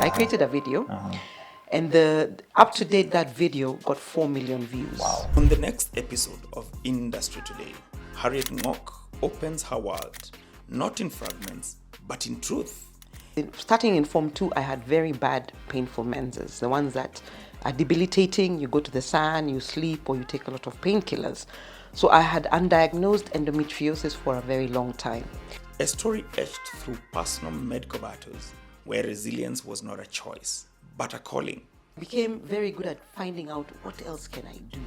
I created a video, and up to date that video got 4 million views. Wow. On the next episode of Industry Today, Harriet Ngók opens her world, not in fragments, but in truth. Starting in Form 2, I had very bad, painful menses, the ones that are debilitating. You go to the sun, you sleep, or you take a lot of painkillers. So I had undiagnosed endometriosis for a very long time. A story etched through personal medical battles where resilience was not a choice, but a calling. I became very good at finding out what else can I do?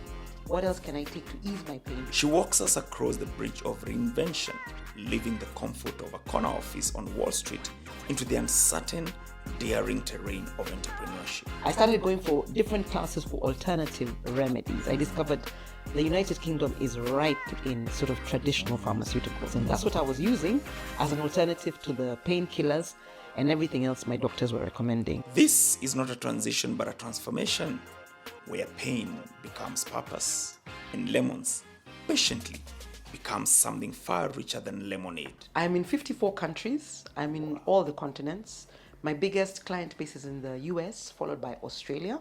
What else can I take to ease my pain? She walks us across the bridge of reinvention, leaving the comfort of a corner office on Wall Street into the uncertain, daring terrain of entrepreneurship. I started going for different classes for alternative remedies. I discovered the United Kingdom is ripe in sort of traditional pharmaceuticals, and that's what I was using as an alternative to the painkillers and everything else my doctors were recommending. This is not a transition but a transformation, where pain becomes purpose and lemons patiently becomes something far richer than lemonade. I'm in 54 countries. I'm in all the continents. My biggest client base is in the US, followed by Australia,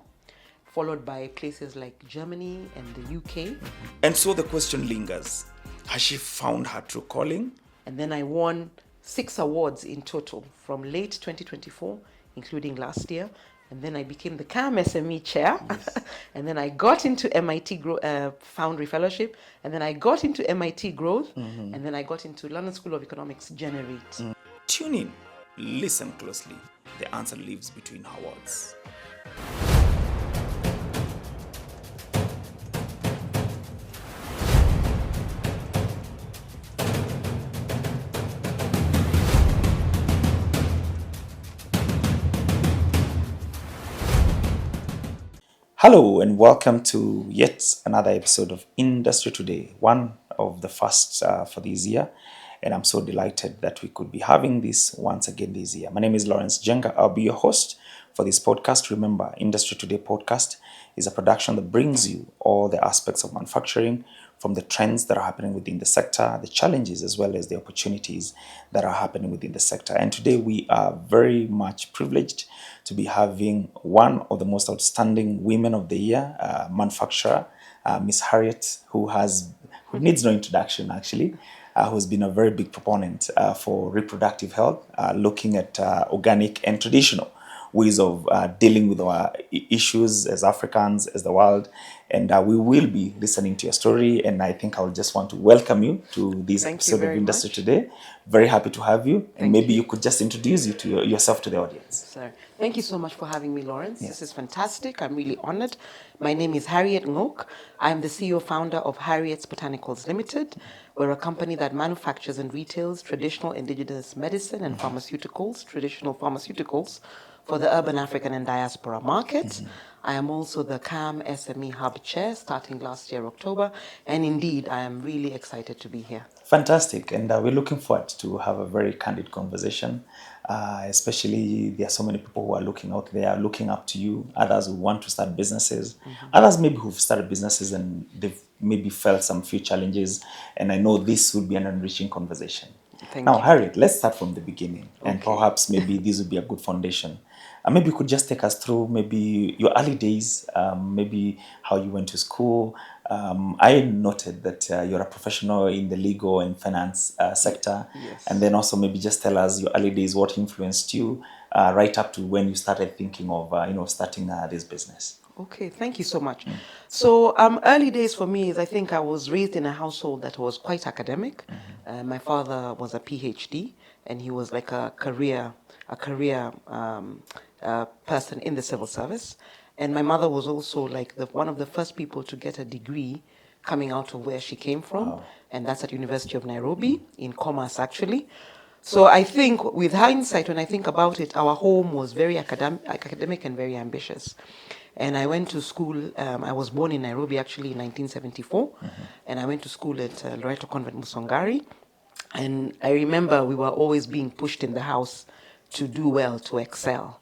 followed by places like Germany and the UK. And so the question lingers, has she found her true calling? And then I won 6 awards in total from late 2024, including last year. And then I became the CAM SME chair. Yes. And then I got into MIT Foundry Fellowship. And then I got into MIT Growth. And then I got into London School of Economics Generate. Tune in, listen closely. The answer lives between her words. Hello and welcome to yet another episode of Industry Today, one of the first for this year. And I'm so delighted that we could be having this once again this year. My name is Lawrence Jenga. I'll be your host for this podcast. Remember, Industry Today podcast is a production that brings you all the aspects of manufacturing, from the trends that are happening within the sector, the challenges, as well as the opportunities that are happening within the sector. And today we are very much privileged to be having one of the most outstanding women of the year, manufacturer, Miss Harriet, who needs no introduction actually, who's been a very big proponent for reproductive health, looking at organic and traditional ways of dealing with our issues as Africans, as the world. And we will be listening to your story. And I think I will just want to welcome you to this episode of Industry Today. Very happy to have you. And maybe you could just introduce yourself to the audience. Sorry. Thank you so much for having me, Lawrence. Yes. This is fantastic. I'm really honored. My name is Harriet Ngók. I'm the CEO founder of Harriet's Botanicals Limited. We're a company that manufactures and retails traditional indigenous medicine and pharmaceuticals, traditional pharmaceuticals, for the urban African and diaspora markets. I am also the CAM SME Hub Chair starting last year, October. And indeed, I am really excited to be here. Fantastic. And we're looking forward to have a very candid conversation. Especially, there are so many people who are looking out there, looking up to you. Others who want to start businesses. Others maybe who've started businesses and they've maybe felt some few challenges. And I know this would be an enriching conversation. Thank you. Harriet, let's start from the beginning. Okay. And perhaps maybe this would be a good foundation. Maybe you could just take us through maybe your early days, maybe how you went to school. I noted that you're a professional in the legal and finance sector. Yes. And then also maybe just tell us your early days, what influenced you right up to when you started thinking of starting this business. Okay, thank you so much. So early days for me is I think I was raised in a household that was quite academic. My father was a PhD and he was like a career person in the civil service. And my mother was also like one of the first people to get a degree coming out of where she came from. Wow. And that's at University of Nairobi in commerce actually. So I think with hindsight, when I think about it, our home was very academic and very ambitious. And I went to school, I was born in Nairobi actually in 1974. And I went to school at Loreto Convent Musongari. And I remember we were always being pushed in the house to do well, to excel.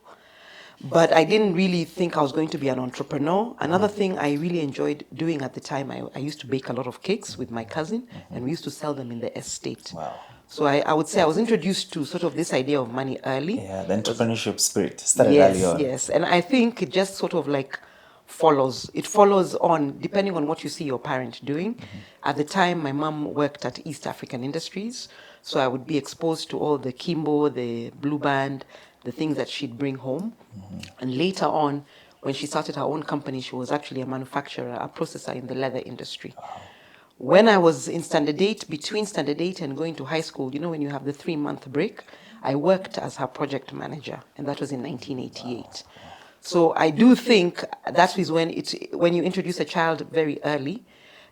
But I didn't really think I was going to be an entrepreneur. Another thing I really enjoyed doing at the time, I used to bake a lot of cakes with my cousin, and we used to sell them in the estate. Wow. So I would say I was introduced to sort of this idea of money early. Yeah, the entrepreneurship spirit started early Yes, on. yes. And I think it just sort of like follows. It follows on depending on what you see your parent doing. At the time, my mom worked at East African Industries. So I would be exposed to all the Kimbo, the Blue Band, the things that she'd bring home. And later on, when she started her own company, she was actually a manufacturer, a processor in the leather industry. When I was in standard 8, between standard 8 and going to high school, you know, when you have the 3-month break, I worked as her project manager, and that was in 1988. So I do think that is when you introduce a child very early.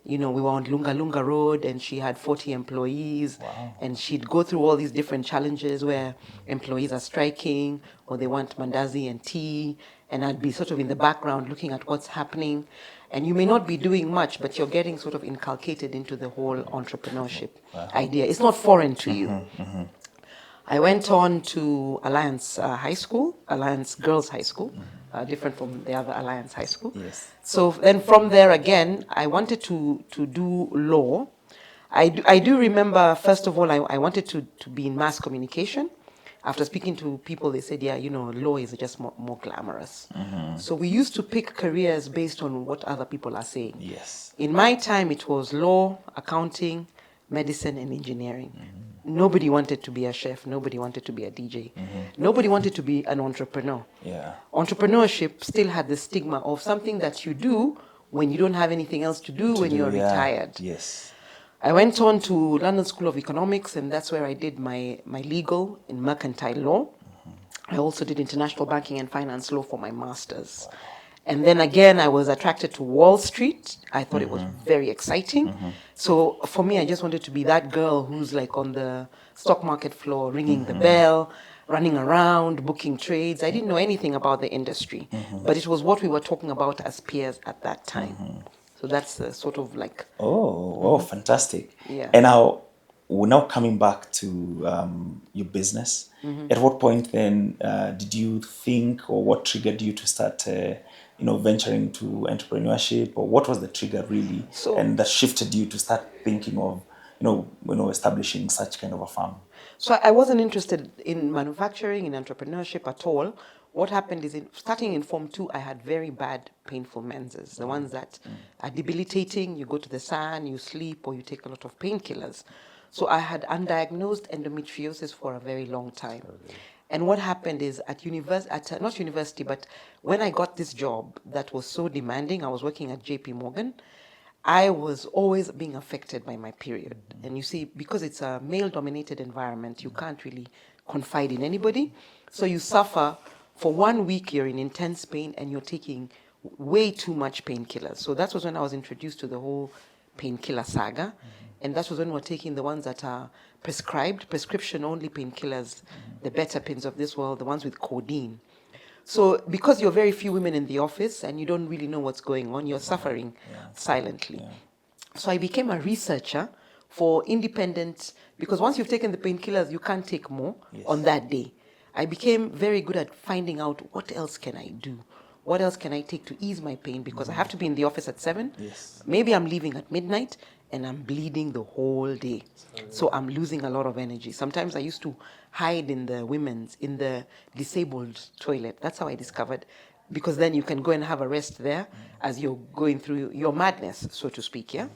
You know, we were on Lunga Lunga Road, and she had 40 employees, and she'd go through all these different challenges where employees are striking, or they want mandazi and tea, and I'd be sort of in the background looking at what's happening. And you may not be doing much, but you're getting sort of inculcated into the whole entrepreneurship idea. It's not foreign to you. I went on to Alliance High School, Alliance Girls High School, different from the other Alliance High School. Yes. So then from there again, I wanted to do law. I do remember, first of all, I wanted to be in mass communication. After speaking to people, they said, yeah, you know, law is just more glamorous. So we used to pick careers based on what other people are saying. Yes. In my time, it was law, accounting, medicine, and engineering. Nobody wanted to be a chef. Nobody wanted to be a DJ. Nobody wanted to be an entrepreneur. Yeah. Entrepreneurship still had the stigma of something that you do when you don't have anything else to do when you're retired. Yes. I went on to London School of Economics, and that's where I did my legal in mercantile law. I also did international banking and finance law for my master's. And then again, I was attracted to Wall Street. I thought it was very exciting. So for me, I just wanted to be that girl who's like on the stock market floor, ringing the bell, running around, booking trades. I didn't know anything about the industry, but it was what we were talking about as peers at that time. So that's sort of like... Oh, fantastic. Yeah. And now, we're now coming back to your business. At what point then did you think, or what triggered you to start, venturing to entrepreneurship, or what was the trigger really, and that shifted you to start thinking of, establishing such kind of a farm? So I wasn't interested in manufacturing, in entrepreneurship at all. What happened is, starting in Form 2, I had very bad, painful menses, the ones that are debilitating. You go to the sun, you sleep, or you take a lot of painkillers. So I had undiagnosed endometriosis for a very long time. And what happened is, not university, but when I got this job that was so demanding, I was working at JP Morgan, I was always being affected by my period. And you see, because it's a male-dominated environment, you can't really confide in anybody. So you suffer. For 1 week, you're in intense pain, and you're taking way too much painkillers. So that was when I was introduced to the whole painkiller saga. And that was when we're taking the ones that are prescribed, prescription-only painkillers, the better pins of this world, the ones with codeine. So because you're very few women in the office and you don't really know what's going on, you're suffering silently. So I became a researcher for independent, because once you've taken the painkillers, you can't take more on that day. I became very good at finding out, what else can I do? What else can I take to ease my pain? Because I have to be in the office at 7. Yes. Maybe I'm leaving at midnight, and I'm bleeding the whole day. So I'm losing a lot of energy. Sometimes I used to hide in the disabled toilet. That's how I discovered, because then you can go and have a rest there as you're going through your madness, so to speak, yeah?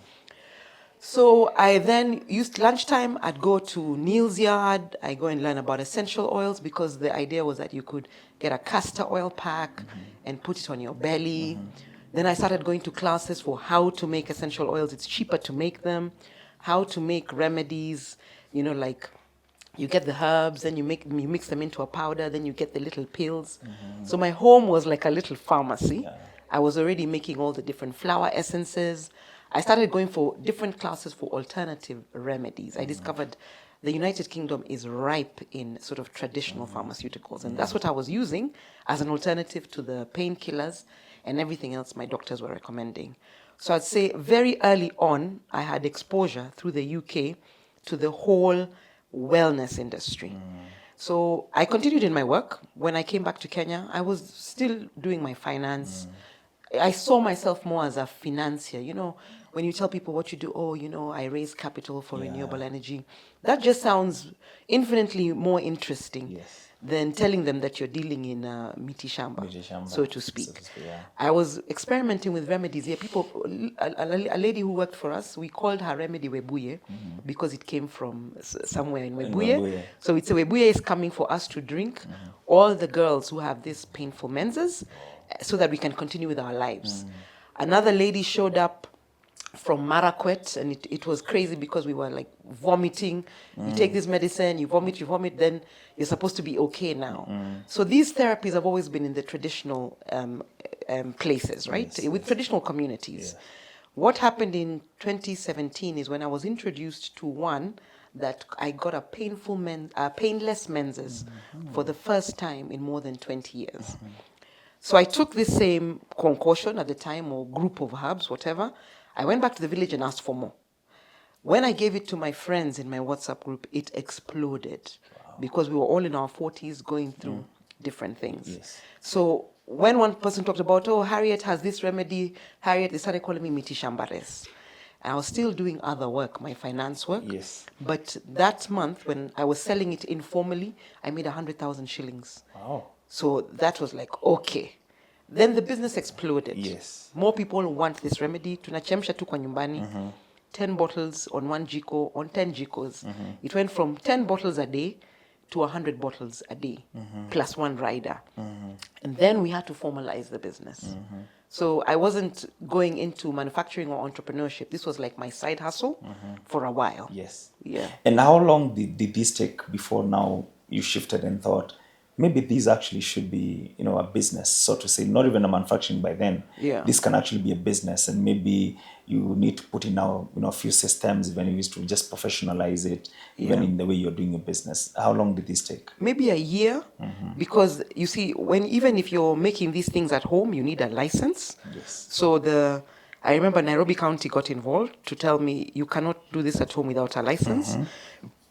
So I then used lunchtime, I'd go to Neil's yard, I go and learn about essential oils, because the idea was that you could get a castor oil pack and put it on your belly. Then I started going to classes for how to make essential oils. It's cheaper to make them. How to make remedies, like you get the herbs, then you mix them into a powder, then you get the little pills. So my home was like a little pharmacy. I was already making all the different flower essences. I started going for different classes for alternative remedies. I discovered the United Kingdom is ripe in sort of traditional pharmaceuticals. And that's what I was using as an alternative to the painkillers and everything else my doctors were recommending. So I'd say very early on, I had exposure through the UK to the whole wellness industry. So I continued in my work. When I came back to Kenya, I was still doing my finance. I saw myself more as a financier. when you tell people what you do, oh, I raise capital for renewable energy, that just sounds infinitely more interesting than telling them that you're dealing in miti shamba, so to speak. I was experimenting with remedies here. A lady who worked for us, we called her remedy Webuye because it came from somewhere in Webuye. So it's a Webuye is coming for us to drink, all the girls who have these painful menses, so that we can continue with our lives. Another lady showed up from Marakwet, and it was crazy because we were like vomiting. You take this medicine, you vomit, then you're supposed to be okay now. So these therapies have always been in the traditional places, right? With traditional communities. What happened in 2017 is when I was introduced to one that I got a painless menses for the first time in more than 20 years. So I took this same concoction at the time, or group of herbs, whatever. I went back to the village and asked for more. When I gave it to my friends in my WhatsApp group, it exploded because we were all in our 40s going through different things. So when one person talked about, oh, Harriet has this remedy, Harriet, they started calling me Miti Shambares. I was still doing other work, my finance work. But that month, when I was selling it informally, I made 100,000 shillings. Wow. So that was like, okay. Then the business exploded. More people want this remedy. Tunachemsha tu kwa nyumbani. 10 bottles on 1 jiko, on 10 jikos. It went from 10 bottles a day to 100 bottles a day, plus one rider. And then we had to formalize the business. So I wasn't going into manufacturing or entrepreneurship. This was like my side hustle for a while. Yeah. And how long did this take before now you shifted and thought, maybe these actually should be, a business, so to say, not even a manufacturing by then. This can actually be a business, and maybe you need to put in now, a few systems, even if it's to just professionalize it, even in the way you're doing your business. How long did this take? Maybe a year, because you see, even if you're making these things at home, you need a license. So I remember Nairobi County got involved to tell me, you cannot do this at home without a license.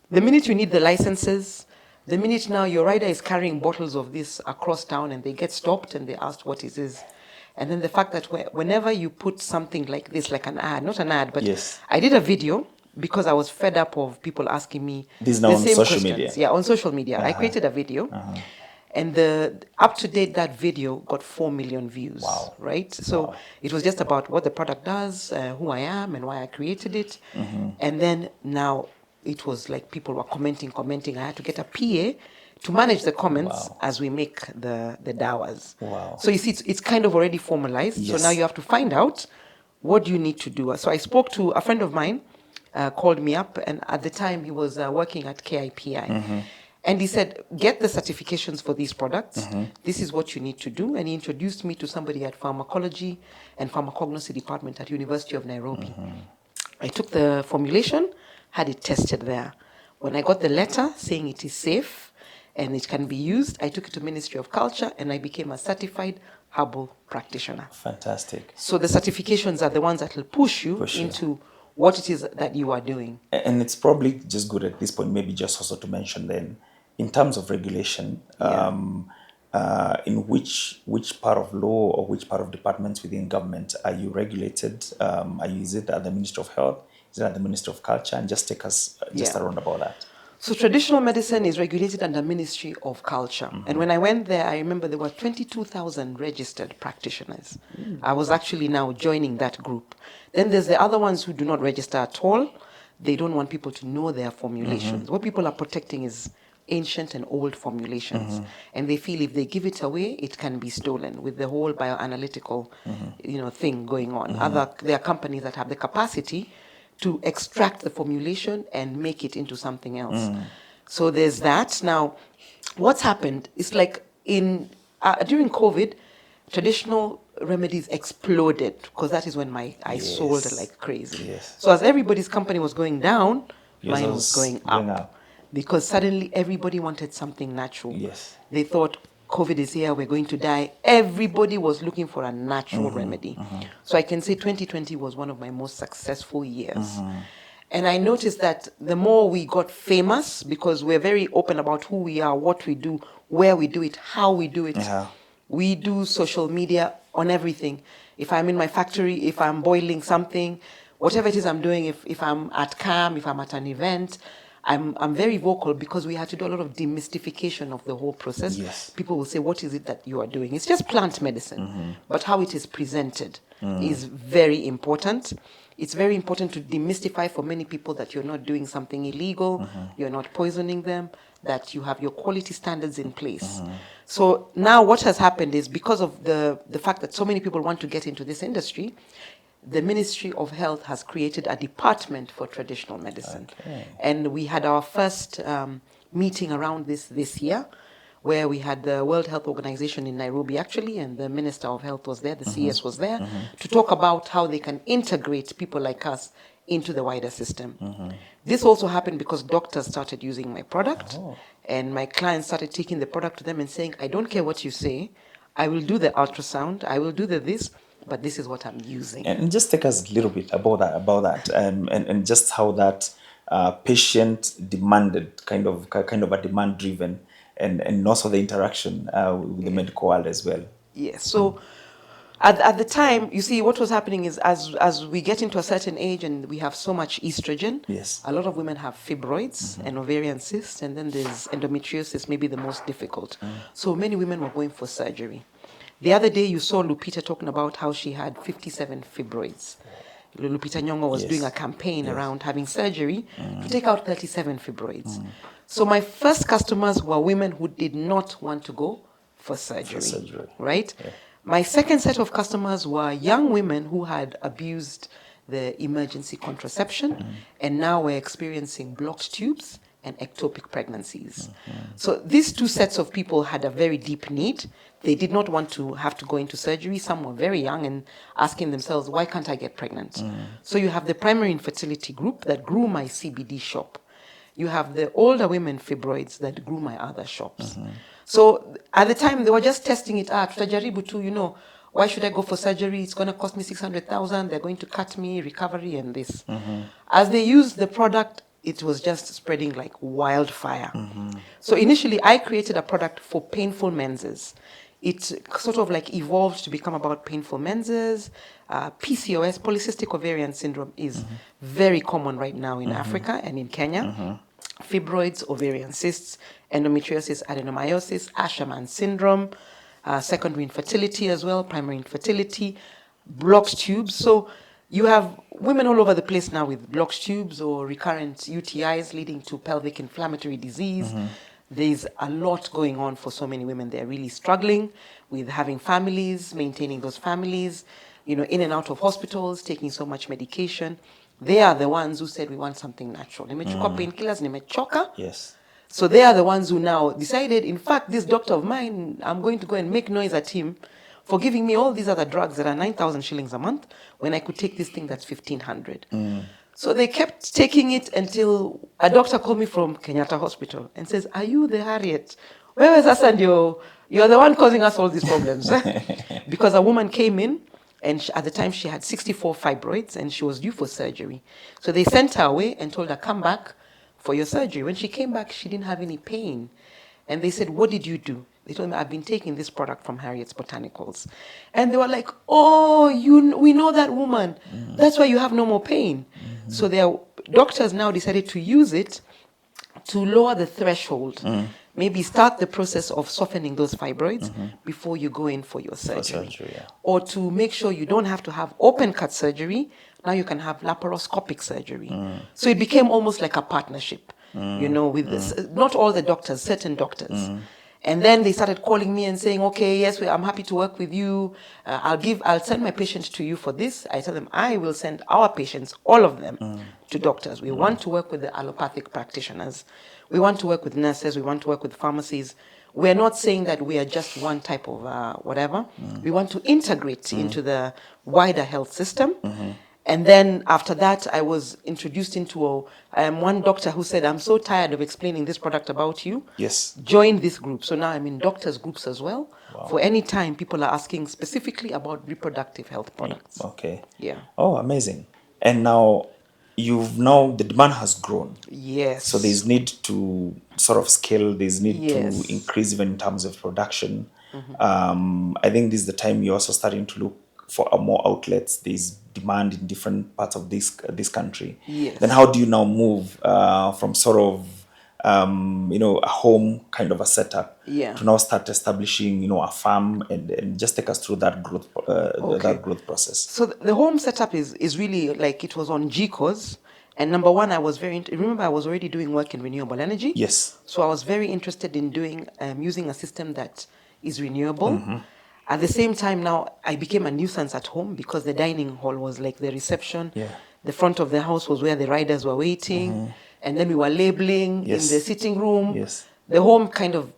The minute you need the licenses, the minute now your rider is carrying bottles of this across town and they get stopped and they asked what it is. And then the fact that whenever you put something like this, like an ad, not an ad, but I did a video because I was fed up of people asking me this is now the on same social questions. media. Yeah, on social media. I created a video. And up to date, that video got 4 million views. Right? So it was just about what the product does, who I am, and why I created it. And then now it was like people were commenting. I had to get a PA to manage the comments as we make the dawas. So you see, it's kind of already formalized. So now you have to find out what you need to do. So I spoke to a friend of mine, called me up, and at the time he was working at KIPI. And he said, get the certifications for these products. This is what you need to do. And he introduced me to somebody at pharmacology and pharmacognosy department at University of Nairobi. I took the formulation, had it tested there. When I got the letter saying it is safe and it can be used, I took it to Ministry of Culture and I became a certified herbal practitioner. Fantastic. So the certifications are the ones that will push you into what it is that you are doing. And it's probably just good at this point, maybe just also to mention then, in terms of regulation, in which part of law or which part of departments within government are you regulated? Is it at the Ministry of Health? Is it at the Ministry of Culture? And just take us around about that. So traditional medicine is regulated under Ministry of Culture. And when I went there, I remember there were 22,000 registered practitioners. I was actually now joining that group. Then there's the other ones who do not register at all. They don't want people to know their formulations. What people are protecting is ancient and old formulations. And they feel if they give it away, it can be stolen with the whole bioanalytical thing going on. There are companies that have the capacity to extract the formulation and make it into something else. So there's that. Now, what's happened is like during COVID, traditional remedies exploded because that is when I sold like crazy. So as everybody's company was going down, mine was going up. Because suddenly everybody wanted something natural. They thought, COVID is here, we're going to die. Everybody was looking for a natural remedy. So I can say 2020 was one of my most successful years. And I noticed that the more we got famous, because we're very open about who we are, what we do, where we do it, how we do it. We do social media on everything. If I'm in my factory, if I'm boiling something, Whatever it is I'm doing, if I'm at camp, if I'm at an event, I'm very vocal because we had to do a lot of demystification of the whole process. Yes. People will say, what is it that you are doing? It's just plant medicine, but how it is presented is very important. It's very important to demystify for many people that you're not doing something illegal, you're not poisoning them, that you have your quality standards in place. So now what has happened is because of the fact that so many people want to get into this industry, the Ministry of Health has created a department for traditional medicine. Okay. And we had our first meeting around this year, where we had the World Health Organization in Nairobi, actually, and the Minister of Health was there, the CS was there, to talk about how they can integrate people like us into the wider system. This also happened because doctors started using my product, and my clients started taking the product to them and saying, I don't care what you say, I will do the ultrasound, I will do the this, but this is what I'm using. And just take us a little bit about that, and just how that patient demanded, kind of a demand driven, and also the interaction with the medical world as well. Yes. So at the time, you see, what was happening is as we get into a certain age and we have so much estrogen, Yes. a lot of women have fibroids and ovarian cysts, and then there's endometriosis, maybe the most difficult. So many women were going for surgery. The other day, you saw Lupita talking about how she had 57 fibroids. Lupita Nyong'o was doing a campaign around having surgery to take out 37 fibroids. So my first customers were women who did not want to go for surgery. Right? Yeah. My second set of customers were young women who had abused the emergency contraception and now were experiencing blocked tubes and ectopic pregnancies. So these two sets of people had a very deep need. They did not want to have to go into surgery. Some were very young and asking themselves, why can't I get pregnant? So you have the primary infertility group that grew my CBD shop. You have the older women fibroids that grew my other shops. So at the time, they were just testing it out. Tutajaribu tu, why should I go for surgery? It's going to cost me 600,000. They're going to cut me, recovery, and this. As they used the product, it was just spreading like wildfire. So initially, I created a product for painful menses. It sort of like evolved to become about painful menses. PCOS, polycystic ovarian syndrome, is very common right now in Africa and in Kenya. Fibroids, ovarian cysts, endometriosis, adenomyosis, Asherman syndrome, secondary infertility as well, primary infertility, blocked tubes. So you have women all over the place now with blocked tubes or recurrent UTIs leading to pelvic inflammatory disease. There's a lot going on for so many women. They're really struggling with having families, maintaining those families, in and out of hospitals, taking so much medication. They are the ones who said, we want something natural. Nimechukua painkillers, nimechoka. Yes. So they are the ones who now decided, in fact, this doctor of mine, I'm going to go and make noise at him for giving me all these other drugs that are 9,000 shillings a month when I could take this thing that's 1,500. So they kept taking it until a doctor called me from Kenyatta Hospital and says, are you the Harriet? Where was us and you're the one causing us all these problems. Because a woman came in, and at the time she had 64 fibroids and she was due for surgery. So they sent her away and told her, come back for your surgery. When she came back, she didn't have any pain. And they said, what did you do? They told me, I've been taking this product from Harriet's Botanicals. And they were like, oh, we know that woman. That's why you have no more pain. So their doctors now decided to use it to lower the threshold. Maybe start the process of softening those fibroids before you go in for your surgery. Or to make sure you don't have to have open cut surgery. Now you can have laparoscopic surgery. So it became almost like a partnership, with this. Not all the doctors, certain doctors. And then they started calling me and saying, okay, yes, I'm happy to work with you. I'll send my patients to you for this. I tell them, I will send our patients, all of them, to doctors. We want to work with the allopathic practitioners. We want to work with nurses. We want to work with pharmacies. We're not saying that we are just one type of whatever. We want to integrate into the wider health system. And then after that, I was introduced into one doctor who said, I'm so tired of explaining this product about you. Yes. Join this group. So now I'm in doctors' groups as well. Wow. For any time people are asking specifically about reproductive health products. Okay. Yeah. Oh, amazing. And now the demand has grown. Yes. So there's need to sort of scale, there's need to increase even in terms of production. I think this is the time you're also starting to look for more outlets, there's demand in different parts of this country. Yes. Then how do you now move from sort of a home kind of a setup Yeah. to now start establishing a farm, and just take us through that growth that growth process? So the home setup is really like, it was on GCOS. And number one, I was remember I was already doing work in renewable energy. Yes. So I was very interested in using a system that is renewable. At the same time, now I became a nuisance at home because the dining hall was like the reception. Yeah. The front of the house was where the riders were waiting. And then we were labeling in the sitting room. Yes. The home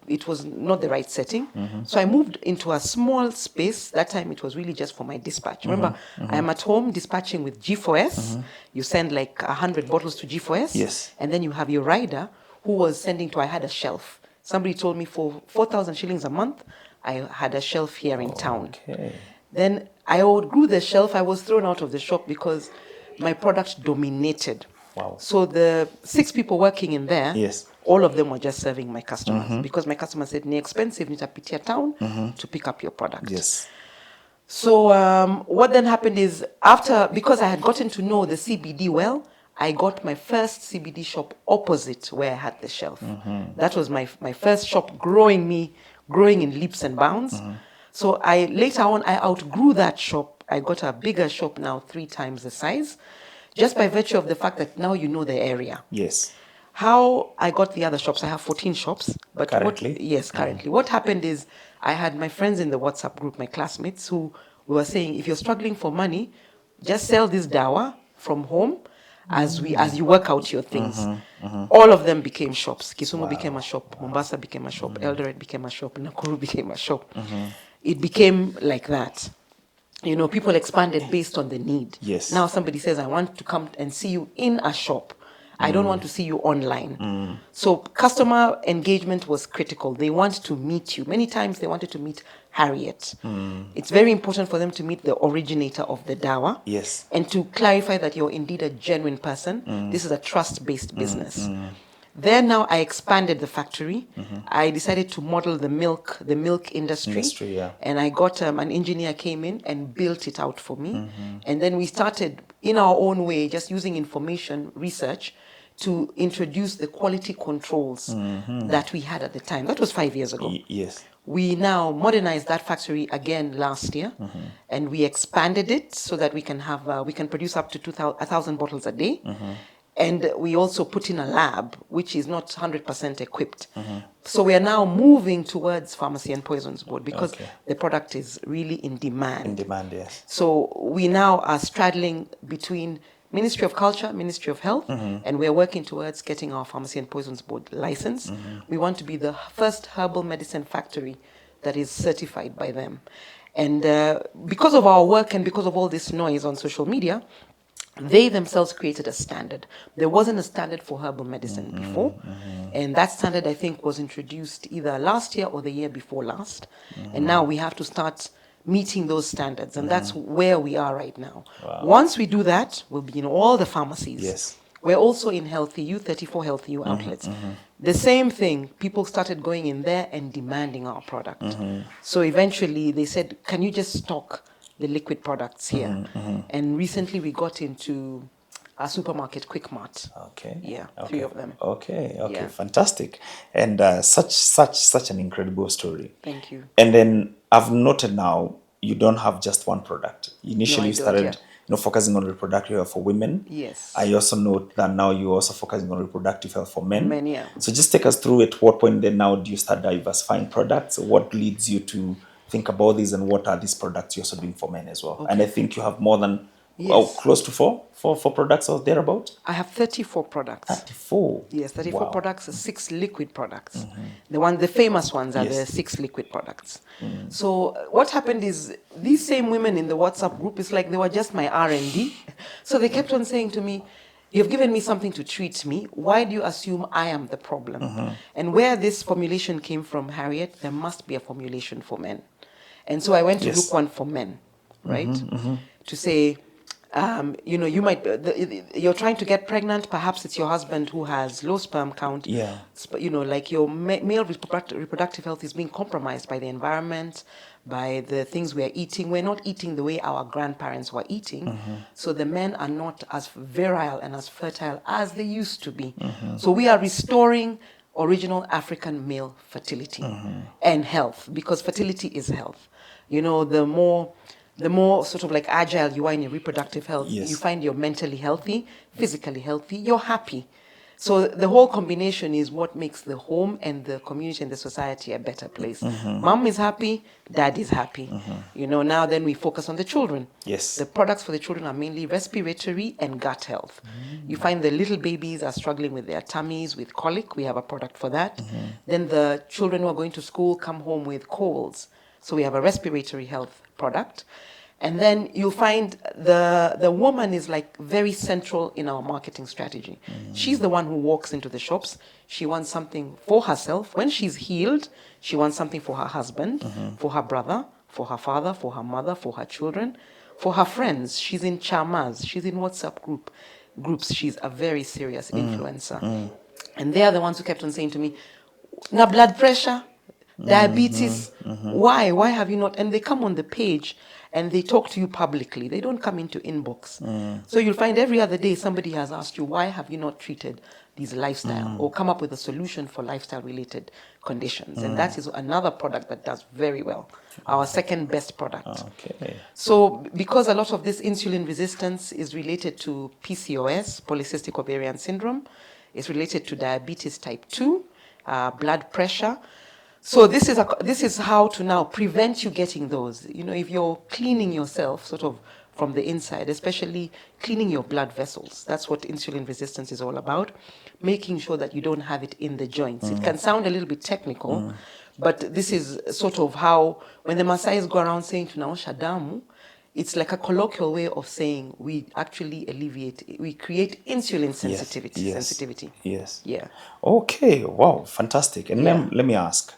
it was not the right setting. So I moved into a small space. That time it was really just for my dispatch. Remember, I am at home dispatching with G4S. You send like 100 bottles to G4S. Yes. And then you have your rider who was sending to, I had a shelf. Somebody told me for 4,000 shillings a month, I had a shelf here in town. Okay. Then I outgrew the shelf. I was thrown out of the shop because my product dominated. Wow. So the 6 people working in there, Yes. all of them were just serving my customers because my customers said, "Ni expensive, nitapitia town to pick up your product." Yes. So what then happened is, because I had gotten to know the CBD well, I got my first CBD shop opposite where I had the shelf. That was my first shop, growing in leaps and bounds. So later on, I outgrew that shop. I got a bigger shop now, 3 times the size, just by virtue of the fact that now you know the area. Yes. How I got the other shops, I have 14 shops. But Currently? Currently. What happened is, I had my friends in the WhatsApp group, my classmates, who were saying, if you're struggling for money, just sell this dawa from home as you work out your things. All of them became shops. Kisumu became a shop, Mombasa became a shop, Eldoret became a shop, Nakuru became a shop. It became like that. People expanded based on the need. Yes. Now somebody says, I want to come and see you in a shop. I don't want to see you online. So customer engagement was critical. They want to meet you. Many times they wanted to meet Harriet. It's very important for them to meet the originator of the dawa. Yes. And to clarify that you're indeed a genuine person. This is a trust-based business. Then now I expanded the factory. I decided to model the milk industry. Yeah. And I got an engineer came in and built it out for me. And then we started in our own way, just using information research to introduce the quality controls that we had at the time. That was 5 years ago. Yes. We now modernized that factory again last year, and we expanded it so that we can produce up to 1,000 bottles a day. And we also put in a lab, which is not 100% equipped. So we are now moving towards Pharmacy and Poisons Board because the product is really in demand. In demand, yes. So we now are straddling between Ministry of Culture, Ministry of Health, and we're working towards getting our Pharmacy and Poisons Board license. We want to be the first herbal medicine factory that is certified by them. And because of our work and because of all this noise on social media, they themselves created a standard. There wasn't a standard for herbal medicine before. And that standard, I think, was introduced either last year or the year before last. And now we have to start meeting those standards. And that's where we are right now. Wow. Once we do that, we'll be in all the pharmacies. Yes. We're also in Healthy You, 34 Healthy You outlets. The same thing, people started going in there and demanding our product. So eventually they said, can you just stock the liquid products here? And recently we got into a supermarket, Quick Mart. Okay. Yeah, okay. 3 of them. Okay. Yeah. Fantastic. And such an incredible story. Thank you. And then I've noted now you don't have just one product. Initially you started focusing on reproductive health for women. Yes. I also note that now you're also focusing on reproductive health for men. Men, yeah. So just take us through at what point then now do you start diversifying products? What leads you to think about this, and what are these products you're also doing for men as well? Okay. And I think you have more than close to four products or thereabout? I have 34 products. 34? Yes, 34 products, 6 liquid products. The famous ones are the 6 liquid products. So what happened is, these same women in the WhatsApp group, it's like they were just my R&D. So they kept on saying to me, you've given me something to treat me. Why do you assume I am the problem? And where this formulation came from, Harriet, there must be a formulation for men. And so I went to look one for men, right? To say, you might, you're trying to get pregnant, perhaps it's your husband who has low sperm count. Yeah. Like your male reproductive health is being compromised by the environment, by the things we're eating. We're not eating the way our grandparents were eating. So the men are not as virile and as fertile as they used to be. So we are restoring original African male fertility and health, because fertility is health. You know, the more sort of like agile you are in your reproductive health, Yes. you find you're mentally healthy, physically healthy, you're happy. So the whole combination is what makes the home and the community and the society a better place. Mom is happy, dad is happy. You know, now then we focus on the children. Yes. The products for the children are mainly respiratory and gut health. You find the little babies are struggling with their tummies, with colic. We have a product for that. Then the children who are going to school come home with colds. So we have a respiratory health product. And then you'll find the woman is like very central in our marketing strategy. She's the one who walks into the shops. She wants something for herself. When she's healed, she wants something for her husband, for her brother, for her father, for her mother, for her children, for her friends. She's in chamas. She's in WhatsApp groups. She's a very serious influencer. And they are the ones who kept on saying to me, "Na blood pressure, diabetes, why have you not?" And they come on the page and they talk to you publicly. They don't come into inbox. So you'll find every other day somebody has asked you, "Why have you not treated these lifestyle or come up with a solution for lifestyle related conditions?" And that is another product that does very well, our second best product. Okay. So because a lot of this insulin resistance is related to PCOS, polycystic ovarian syndrome, it's related to diabetes type 2, blood pressure. So this is how to now prevent you getting those. You know, if you're cleaning yourself sort of from the inside, especially cleaning your blood vessels, that's what insulin resistance is all about, making sure that you don't have it in the joints. It can sound a little bit technical, but this is sort of how, when the Maasais go around saying tunaosha damu, it's like a colloquial way of saying we actually we create insulin sensitivity. Yes. Yeah. Okay. Wow. Fantastic. And Yeah. let me ask.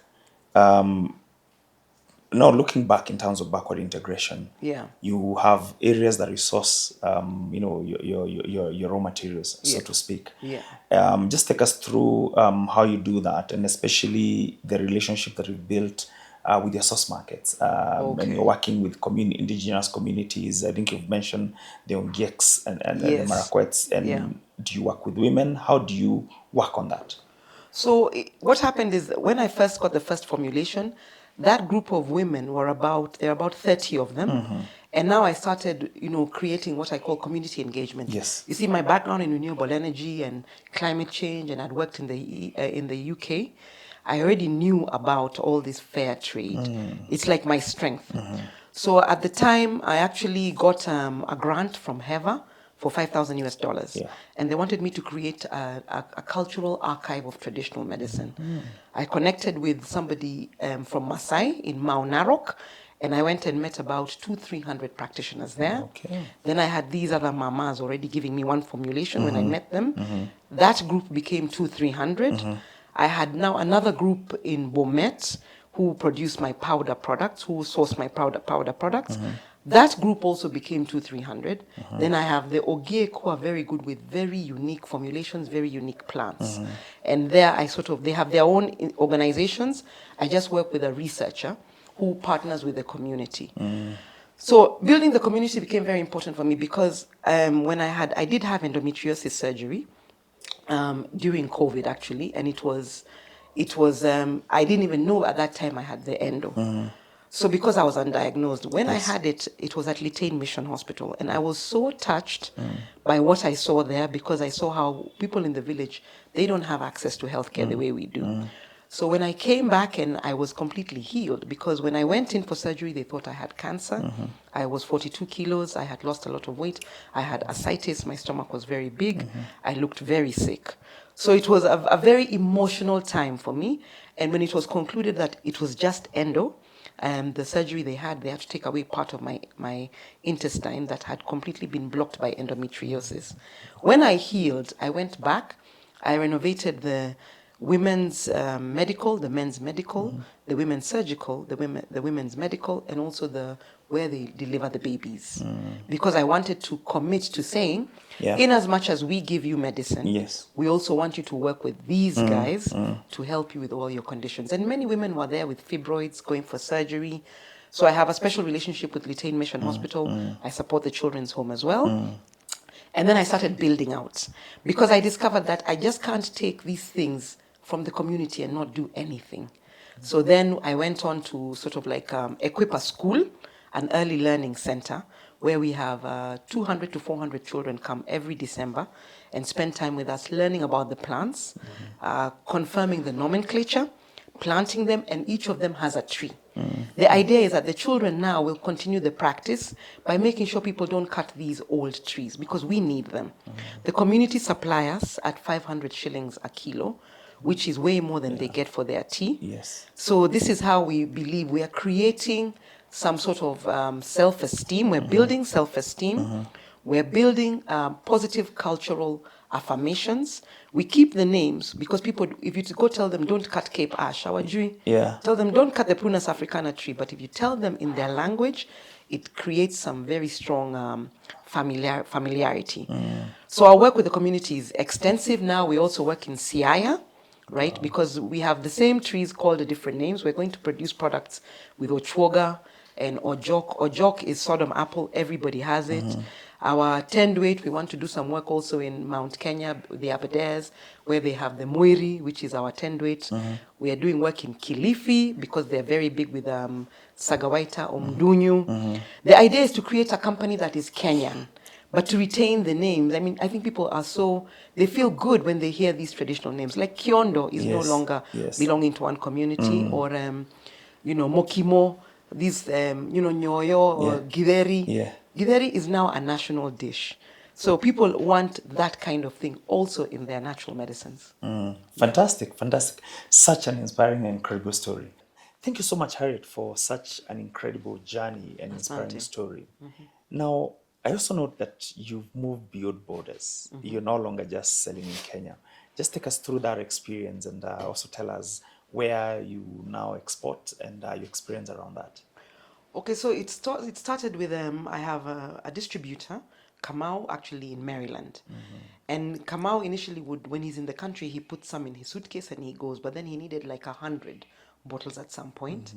Now, looking back in terms of backward integration, Yeah. you have areas that resource, your raw materials, so Yeah. to speak. Yeah. Just take us through how you do that, and especially the relationship that you've built with your source markets. And you're working with indigenous communities. I think you've mentioned the Ngóks and the Yes. Marakwets. And Yeah. do you work with women? How do you work on that? So what happened is when I first got the first formulation, that group of women there are about 30 of them. And now I started, creating what I call community engagement. Yes. You see, my background in renewable energy and climate change, and I'd worked in the UK. I already knew about all this fair trade. It's like my strength. So at the time, I actually got a grant from HEVA for $5,000 US. Yeah. And they wanted me to create a cultural archive of traditional medicine. I connected with somebody from Maasai in Mau Narok, and I went and met about 200-300 practitioners there. Okay. Then I had these other mamas already giving me one formulation when I met them. That group became 200-300. I had now another group in Bomet who produced my powder products, who sourced my powder products. That group also became 200-300. Then I have the Ogiek who are very good with very unique formulations, very unique plants. And there they have their own organizations. I just work with a researcher who partners with the community. So building the community became very important for me because when I did have endometriosis surgery during COVID actually, and it was I didn't even know at that time I had the endo. So because I was undiagnosed, when I had it, it was at Litane Mission Hospital. And I was so touched by what I saw there because I saw how people in the village, they don't have access to healthcare the way we do. So when I came back and I was completely healed, because when I went in for surgery, they thought I had cancer. I was 42 kilos. I had lost a lot of weight. I had ascites. My stomach was very big. I looked very sick. So it was a very emotional time for me. And when it was concluded that it was just endo, the surgery they had to take away part of my intestine that had completely been blocked by endometriosis. When I healed, I went back. I renovated the women's medical, the men's medical, the women's surgical, the women's medical, and also where they deliver the babies. Because I wanted to commit to saying, in as much as we give you medicine, we also want you to work with these guys to help you with all your conditions. And many women were there with fibroids, going for surgery, So I have a special relationship with Litain Mission Hospital. I support the children's home as well. And then I started building out because I discovered that I just can't take these things from the community and not do anything. So then I went on to sort of like equip a school, an early learning center, where we have 200 to 400 children come every December and spend time with us learning about the plants, confirming the nomenclature, planting them, and each of them has a tree. The idea is that the children now will continue the practice by making sure people don't cut these old trees because we need them. The community supply us at 500 shillings a kilo, which is way more than they get for their tea. Yes. So this is how we believe we are creating some sort of self-esteem. We're building self-esteem. We're building positive cultural affirmations. We keep the names because people, if you go tell them, don't cut Cape Ash, Awajui, Yeah. tell them, don't cut the Prunus africana tree. But if you tell them in their language, it creates some very strong familiarity. So our work with the community is extensive now. We also work in Siaya, right? Because we have the same trees called the different names. We're going to produce products with Ochwoga and Ojok. Ojok is Sodom apple. Everybody has it. Our tenduate, we want to do some work also in Mount Kenya, the Aberdares, where they have the Muiri, which is our tenduate. We are doing work in Kilifi because they're very big with Sagawaita, Omdunyu. The idea is to create a company that is Kenyan, but to retain the names. I mean, I think people are they feel good when they hear these traditional names. Like Kiondo is no longer belonging to one community, or, Mokimo, Nyoyo, or Githeri. Yeah. Githeri is now a national dish. So people want that kind of thing also in their natural medicines. Fantastic, fantastic. Such an inspiring and incredible story. Thank you so much, Harriet, for such an incredible journey and inspiring story. Now, I also note that you've moved beyond borders. You're no longer just selling in Kenya. Just take us through that experience and also tell us where you now export and your experience around that. Okay, so it started with I have a distributor, Kamau, actually in Maryland. And Kamau initially when he's in the country, he puts some in his suitcase and he goes, but then he needed like 100 bottles at some point.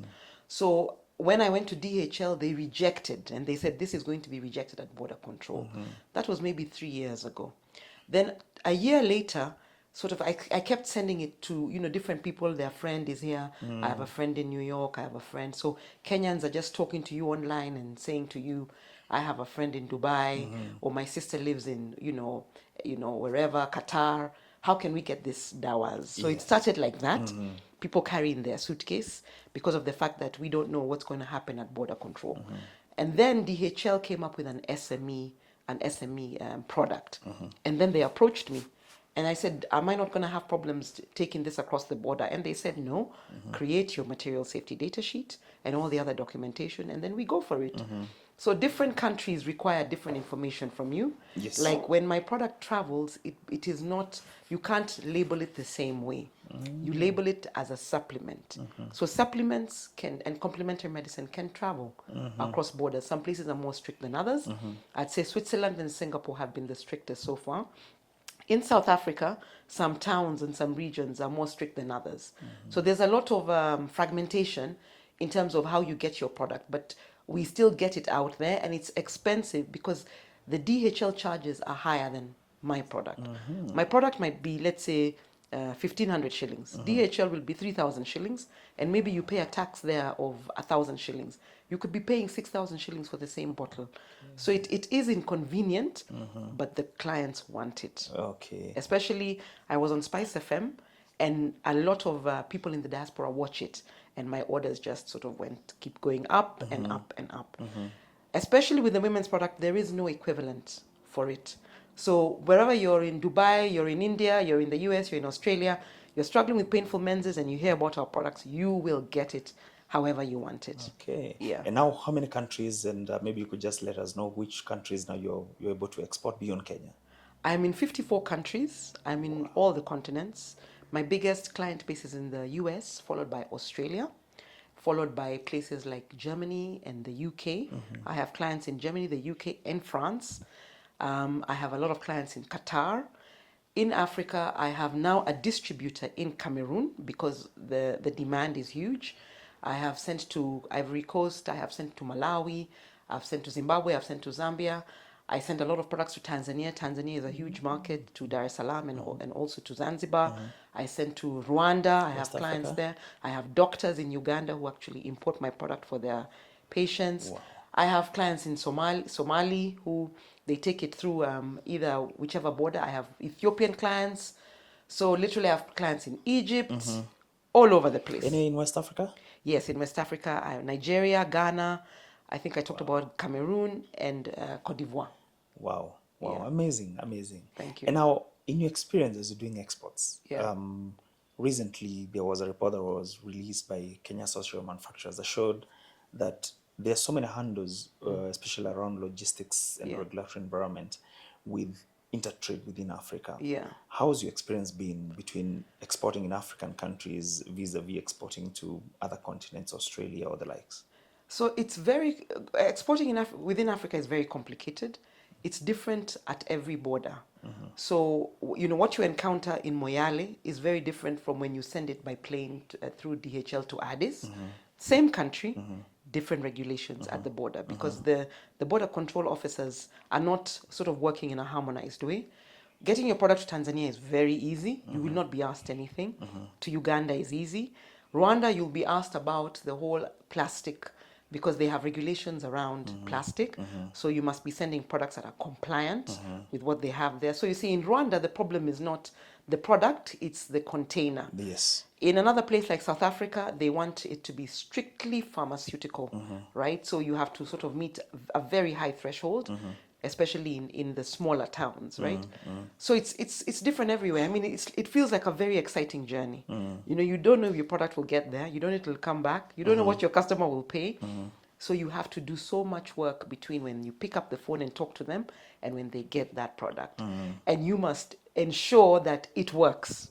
So when I went to DHL, they rejected, and they said, this is going to be rejected at border control. That was maybe 3 years ago. Then a year later, sort of, I kept sending it to, different people. Their friend is here. I have a friend in New York. I have a friend. So Kenyans are just talking to you online and saying to you, I have a friend in Dubai, or my sister lives in, wherever, Qatar. How can we get this dawas? So it started like that. People carry in their suitcase because of the fact that we don't know what's going to happen at border control. And then DHL came up with an SME product. And then they approached me. And I said, am I not going to have problems taking this across the border? And they said, no, create your material safety data sheet and all the other documentation, and then we go for it. So different countries require different information from you. Yes. Like when my product travels, it is not, you can't label it the same way. You label it as a supplement. So supplements and complementary medicine can travel across borders. Some places are more strict than others. I'd say Switzerland and Singapore have been the strictest so far. In South Africa, some towns and some regions are more strict than others. So there's a lot of fragmentation in terms of how you get your product, but we still get it out there, and it's expensive because the DHL charges are higher than my product. My product might be, let's say, 1,500 shillings. DHL will be 3,000 shillings, and maybe you pay a tax there of 1,000 shillings. You could be paying 6,000 shillings for the same bottle. So it is inconvenient, but the clients want it. Okay. Especially, I was on Spice FM, and a lot of people in the diaspora watch it, and my orders just sort of keep going up and up and up. Especially with the women's product, there is no equivalent for it. So wherever you're in Dubai, you're in India, you're in the US, you're in Australia, you're struggling with painful menses and you hear about our products, you will get it however you want it. Okay. Yeah. And now how many countries, and maybe you could just let us know which countries now you're able to export beyond Kenya? I'm in 54 countries. I'm in all the continents. My biggest client base is in the US, followed by Australia, followed by places like Germany and the UK. I have clients in Germany, the UK, and France. I have a lot of clients in Qatar. In Africa, I have now a distributor in Cameroon because the demand is huge. I have sent to Ivory Coast, I have sent to Malawi, I've sent to Zimbabwe, I've sent to Zambia. I sent a lot of products to Tanzania. Tanzania is a huge market, to Dar es Salaam and also to Zanzibar. I sent to Rwanda. I have West clients Africa. there. I have doctors in Uganda who actually import my product for their patients. Wow. I have clients in Somali who they take it through either whichever border. I have Ethiopian clients. So literally I have clients in Egypt, all over the place. Anywhere in West Africa? Yes, in West Africa, I have Nigeria, Ghana. I think I talked about Cameroon and Cote d'Ivoire. Wow. Wow. Yeah. Amazing. Amazing. Thank you. And now, in your experience as you're doing exports, Yeah. recently there was a report that was released by Kenya Social Manufacturers that showed that there are so many handles, especially around logistics and Yeah. regulatory environment, with intertrade within Africa. Yeah. How's your experience been between exporting in African countries vis-a-vis exporting to other continents, Australia or the likes? So it's very exporting within Africa is very complicated. It's different at every border. So what you encounter in Moyale is very different from when you send it by plane through DHL to Addis. Same country, different regulations at the border because the border control officers are not sort of working in a harmonized way. Getting your product to Tanzania is very easy. You will not be asked anything. To Uganda is easy. Rwanda, you'll be asked about the whole plastic because they have regulations around plastic. So you must be sending products that are compliant with what they have there. So you see, in Rwanda, the problem is not the product, it's the container. Yes. In another place like South Africa, they want it to be strictly pharmaceutical, right? So you have to sort of meet a very high threshold, especially in the smaller towns, right? So it's different everywhere. I mean, it feels like a very exciting journey. You don't know if your product will get there. You don't know if it will come back. You don't know what your customer will pay. So you have to do so much work between when you pick up the phone and talk to them and when they get that product. And you must ensure that it works.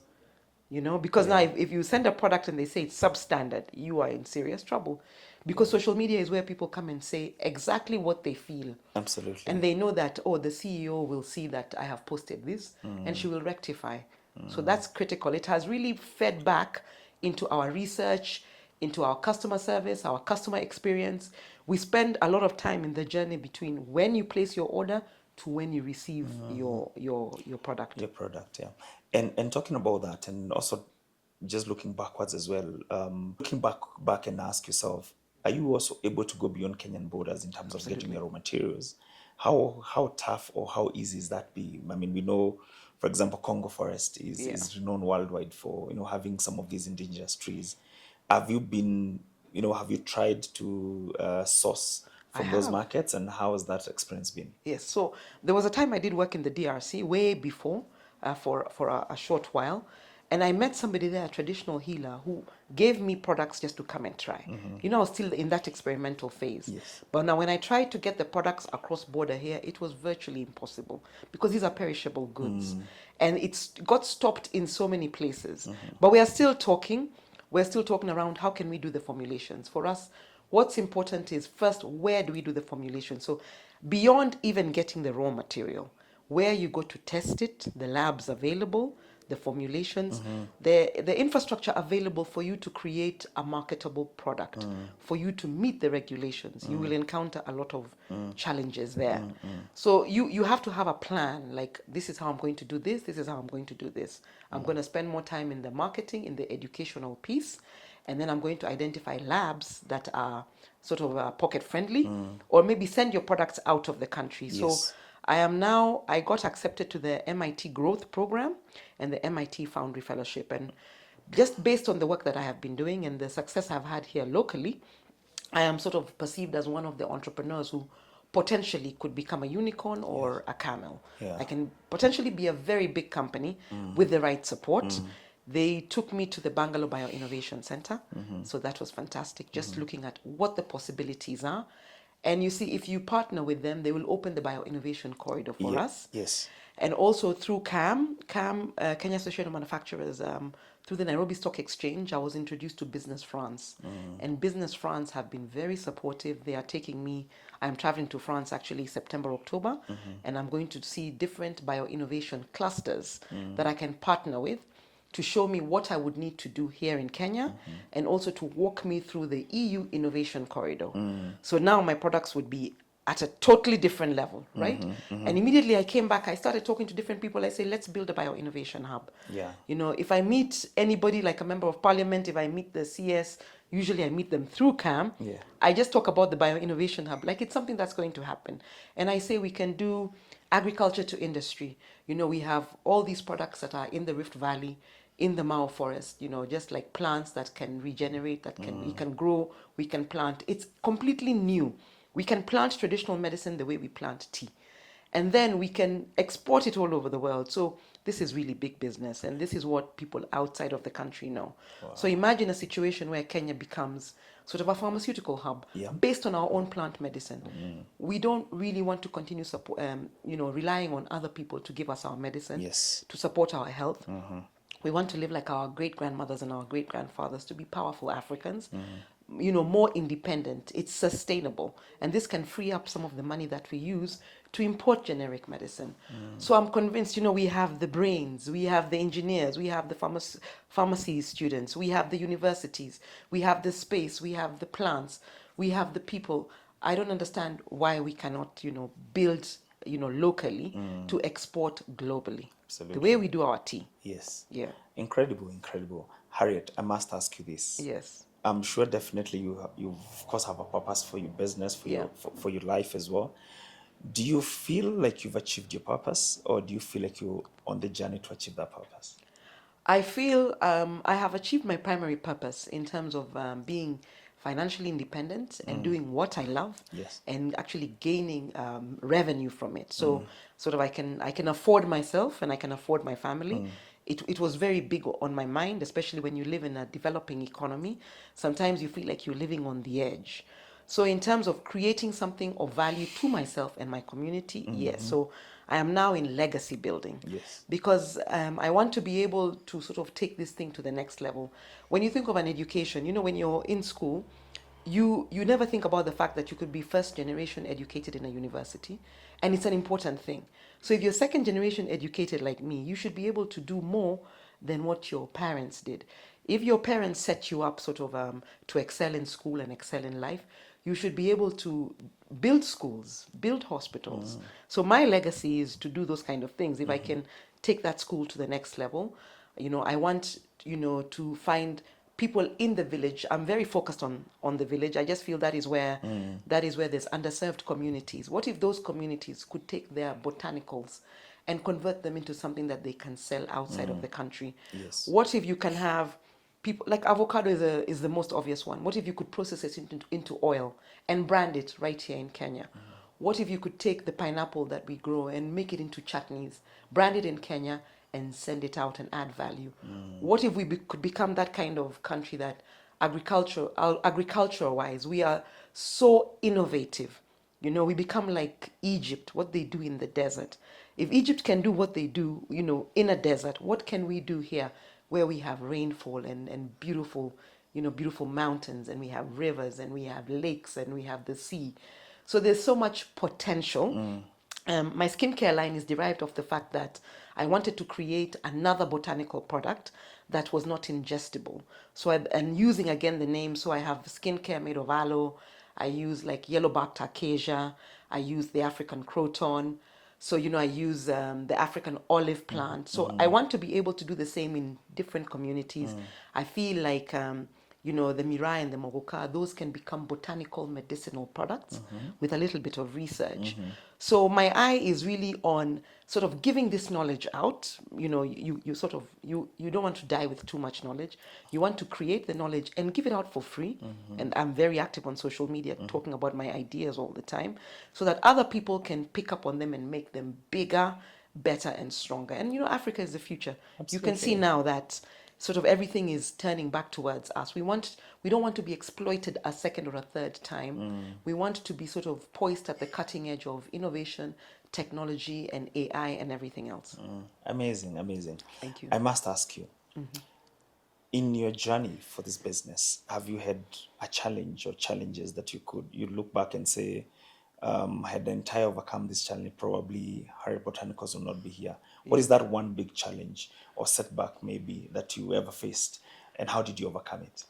Because now if you send a product and they say it's substandard, you are in serious trouble. Because social media is where people come and say exactly what they feel. Absolutely. And they know that, the CEO will see that I have posted this and she will rectify. So that's critical. It has really fed back into our research, into our customer service, our customer experience. We spend a lot of time in the journey between when you place your order to when you receive your product. Your product, yeah. And talking about that, and also just looking backwards as well, looking back and ask yourself, are you also able to go beyond Kenyan borders in terms of getting your raw materials? How tough or how easy is that be? I mean, we know, for example, Congo forest is renowned worldwide for having some of these indigenous trees. Have you been, have you tried to source from those have. markets, and how has that experience been? Yes, so there was a time I did work in the DRC way before for a short while, and I met somebody there, a traditional healer, who gave me products just to come and try. I was still in that experimental phase. Yes. But now when I tried to get the products across border here, it was virtually impossible because these are perishable goods. And it's got stopped in so many places. But we are still talking. We're still talking around how can we do the formulations. For us, what's important is first, where do we do the formulation? So beyond even getting the raw material, where you go to test it, the labs available, the formulations, the infrastructure available for you to create a marketable product, for you to meet the regulations. You will encounter a lot of challenges there. So you have to have a plan, like this is how I'm going to do this, this is how I'm going to do this. I'm going to spend more time in the marketing, in the educational piece, and then I'm going to identify labs that are sort of pocket friendly, or maybe send your products out of the country. Yes. So I got accepted to the MIT Growth Program and the MIT Foundry Fellowship. And just based on the work that I have been doing and the success I've had here locally, I am sort of perceived as one of the entrepreneurs who potentially could become a unicorn or a camel. Yeah. I can potentially be a very big company with the right support. They took me to the Bangalore Bio-Innovation Center. So that was fantastic, just looking at what the possibilities are. And you see, if you partner with them, they will open the bio-innovation corridor for us. Yes. And also through Kenya Association of Manufacturers, through the Nairobi Stock Exchange, I was introduced to Business France. And Business France have been very supportive. They are taking me, I'm traveling to France actually September, October, and I'm going to see different bio-innovation clusters that I can partner with to show me what I would need to do here in Kenya, and also to walk me through the EU innovation corridor. So now my products would be at a totally different level, right? And immediately I came back, I started talking to different people. I say, let's build a bio-innovation hub. Yeah. You know, if I meet anybody like a member of parliament, if I meet the CS, usually I meet them through CAM. Yeah. I just talk about the bio-innovation hub, like it's something that's going to happen. And I say we can do agriculture to industry. You know, we have all these products that are in the Rift Valley, in the Mao forest, you know, just like plants that can regenerate, that can we can grow, we can plant. It's completely new. We can plant traditional medicine the way we plant tea. And then we can export it all over the world. So this is really big business, and this is what people outside of the country know. So imagine a situation where Kenya becomes sort of a pharmaceutical hub based on our own plant medicine. We don't really want to continue relying on other people to give us our medicine, to support our health. We want to live like our great grandmothers and our great grandfathers, to be powerful Africans, you know, more independent. It's sustainable. And this can free up some of the money that we use to import generic medicine. So I'm convinced, you know, we have the brains, we have the engineers, we have the pharmacy students, we have the universities, we have the space, we have the plants, we have the people. I don't understand why we cannot, you know, build, you know, locally to export globally. Absolutely. The way we do our tea. Yes. Yeah. Incredible, incredible. Harriet, I must ask you this. Yes. I'm sure definitely you of course have a purpose for your business, for your life as well. Do you feel like you've achieved your purpose, or do you feel like you're on the journey to achieve that purpose? I feel I have achieved my primary purpose in terms of being financially independent and doing what I love, Yes. and actually gaining revenue from it. So sort of I can afford myself and I can afford my family. It was very big on my mind, especially when you live in a developing economy. Sometimes you feel like you're living on the edge. So in terms of creating something of value to myself and my community, yes. So I am now in legacy building. Yes. Because I want to be able to sort of take this thing to the next level. When you think of an education, you know, when you're in school, you never think about the fact that you could be first generation educated in a university, and it's an important thing. So if you're second generation educated like me, you should be able to do more than what your parents did. If your parents set you up sort of to excel in school and excel in life, you should be able to build schools, build hospitals. So my legacy is to do those kind of things. If I can take that school to the next level, you know, I want, you know, to find people in the village. I'm very focused on the village. I just feel that is where there's underserved communities. What if those communities could take their botanicals and convert them into something that they can sell outside of the country? Yes. What if you can have people like avocado is the most obvious one. What if you could process it into oil and brand it right here in Kenya? What if you could take the pineapple that we grow and make it into chutneys, brand it in Kenya, and send it out and add value? What if we could become that kind of country that agriculture-wise, we are so innovative? You know, we become like Egypt, what they do in the desert. If Egypt can do what they do, you know, in a desert, what can we do here where we have rainfall and beautiful, you know, beautiful mountains, and we have rivers and we have lakes and we have the sea? So there's so much potential. My skincare line is derived of the fact that I wanted to create another botanical product that was not ingestible. So and using again the name, so I have skincare made of aloe. I use like yellowbacked acacia. I use the African croton. So, you know, I use the African olive plant. So I want to be able to do the same in different communities. I feel like, you know, the Mirai and the Mogoka, those can become botanical medicinal products with a little bit of research. So my eye is really on sort of giving this knowledge out. You know, you sort of, you don't want to die with too much knowledge. You want to create the knowledge and give it out for free. And I'm very active on social media talking about my ideas all the time, so that other people can pick up on them and make them bigger, better, and stronger. And, you know, Africa is the future. You can see now that sort of everything is turning back towards us. We don't want to be exploited a second or a third time. We want to be sort of poised at the cutting edge of innovation, technology, and AI and everything else. Amazing, amazing. Thank you. I must ask you, in your journey for this business, have you had a challenge or challenges that you look back and say, had the entire overcome this challenge, probably Harriet Botanicals will not be here. What is that one big challenge or setback maybe that you ever faced, and how did you overcome it?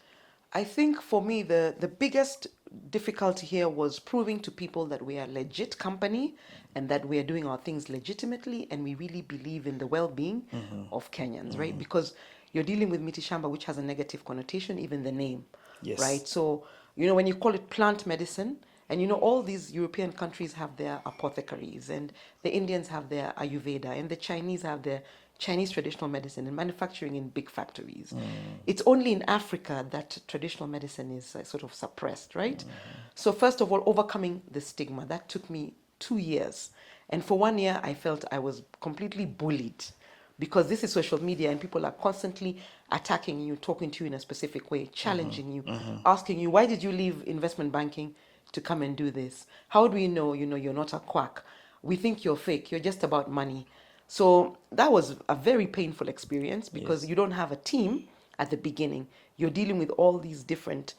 I think for me, the biggest difficulty here was proving to people that we are a legit company and that we are doing our things legitimately and we really believe in the well-being of Kenyans, right? Because you're dealing with mitishamba, which has a negative connotation, even the name, Yes. right? So, when you call it plant medicine, and all these European countries have their apothecaries, and the Indians have their Ayurveda, and the Chinese have their Chinese traditional medicine and manufacturing in big factories. It's only in Africa that traditional medicine is sort of suppressed, right? So first of all, overcoming the stigma, that took me 2 years. And for 1 year, I felt I was completely bullied because this is social media and people are constantly attacking you, talking to you in a specific way, challenging you, asking you, why did you leave investment banking to come and do this? How do we know, you're not a quack? We think you're fake. You're just about money. So that was a very painful experience because Yes. you don't have a team at the beginning. You're dealing with all these different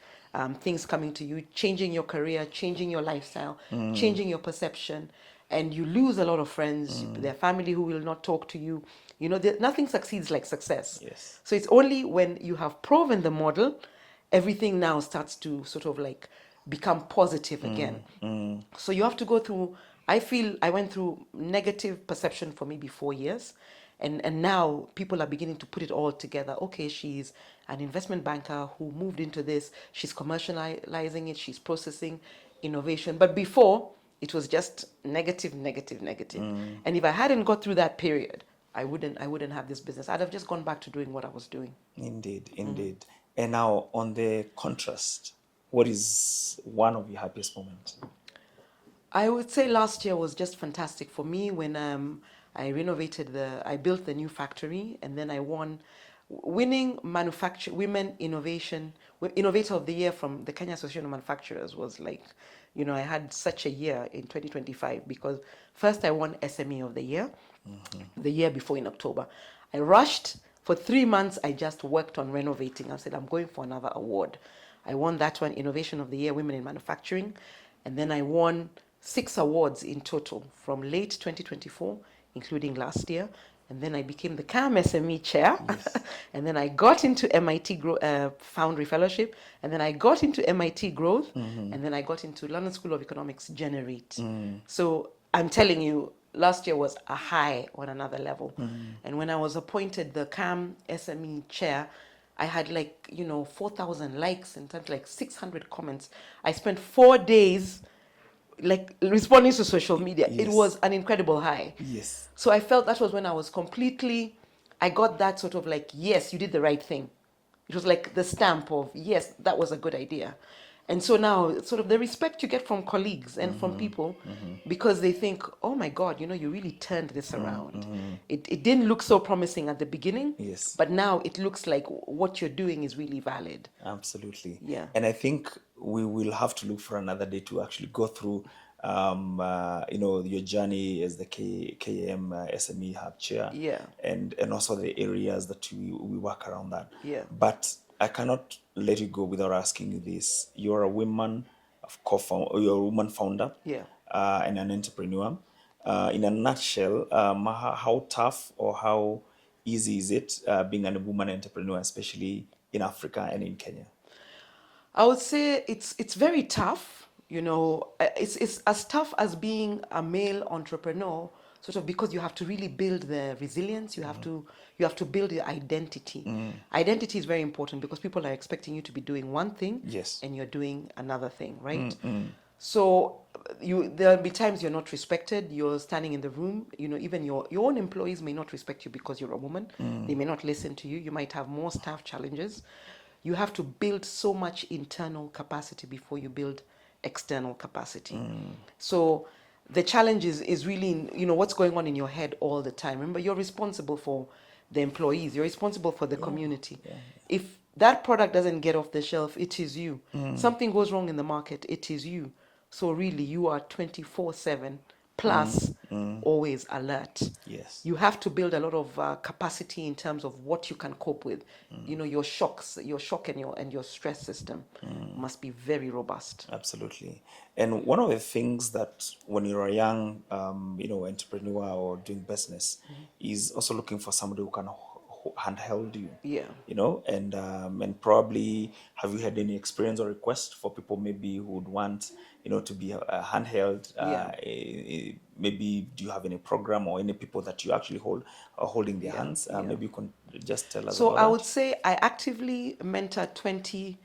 things coming to you, changing your career, changing your lifestyle, changing your perception, and you lose a lot of friends. Their family who will not talk to you. Nothing succeeds like success. Yes. So it's only when you have proven the model, everything now starts to sort of like become positive again. So you have to go through, I feel I went through negative perception for maybe 4 years. And now people are beginning to put it all together. Okay, she's an investment banker who moved into this. She's commercializing it. She's processing innovation. But before, it was just negative, negative, negative. And if I hadn't got through that period, I wouldn't have this business. I'd have just gone back to doing what I was doing. Indeed, indeed. And now, on the contrast, what is one of your happiest moments? I would say last year was just fantastic for me when I built the new factory, and then I won, winning women innovator of the year from the Kenya Association of Manufacturers was like, I had such a year in 2025 because first I won SME of the year, the year before in October. I rushed for 3 months. I just worked on renovating. I said I'm going for another award. I won that one, Innovation of the Year, Women in Manufacturing, and then I won 6 awards in total from late 2024, including last year. And then I became the CAM SME chair. Yes. And then I got into MIT Foundry Fellowship. And then I got into MIT Growth. And then I got into London School of Economics Generate. So I'm telling you, last year was a high on another level. And when I was appointed the CAM SME chair, I had 4,000 likes and something like 600 comments. I spent 4 days responding to social media. Yes. It was an incredible high. Yes. So I felt that was when I got that sort of yes, you did the right thing. It was like the stamp of, yes, that was a good idea. And so now, sort of the respect you get from colleagues and from people, because they think, oh my God, you really turned this around. It didn't look so promising at the beginning, Yes. but now it looks like what you're doing is really valid. Absolutely. Yeah. And I think we will have to look for another day to actually go through, your journey as the KM SME Hub Chair. Yeah. And also the areas that we work around that. Yeah. But I cannot let you go without asking you this. You're a woman you're a woman founder. Yeah. And an entrepreneur. In a nutshell, how tough or how easy is it being a woman entrepreneur, especially in Africa and in Kenya? I would say it's very tough. It's as tough as being a male entrepreneur, sort of, because you have to really build the resilience. You have to build your identity. Identity is very important because people are expecting you to be doing one thing, Yes. and you're doing another thing, right? So there'll be times you're not respected. You're standing in the room. Even your own employees may not respect you because you're a woman. They may not listen to you. You might have more staff challenges. You have to build so much internal capacity before you build external capacity. So the challenge is really what's going on in your head all the time. Remember, you're responsible for the employees. You're responsible for the community. Yeah. If that product doesn't get off the shelf, it is you. Something goes wrong in the market, it is you. So really, you are 24/7 plus always alert. Yes. You have to build a lot of capacity in terms of what you can cope with. Your shocks, your shock and your stress system must be very robust. Absolutely. And one of the things that when you're a young, entrepreneur or doing business is also looking for somebody who can handheld you, Yeah. and probably have you had any experience or request for people maybe who would want, to be a handheld? Yeah. Maybe do you have any program or any people that you actually are holding their Yeah. hands? Yeah. Maybe you can just tell us So about I that. would say I actively mentor 20,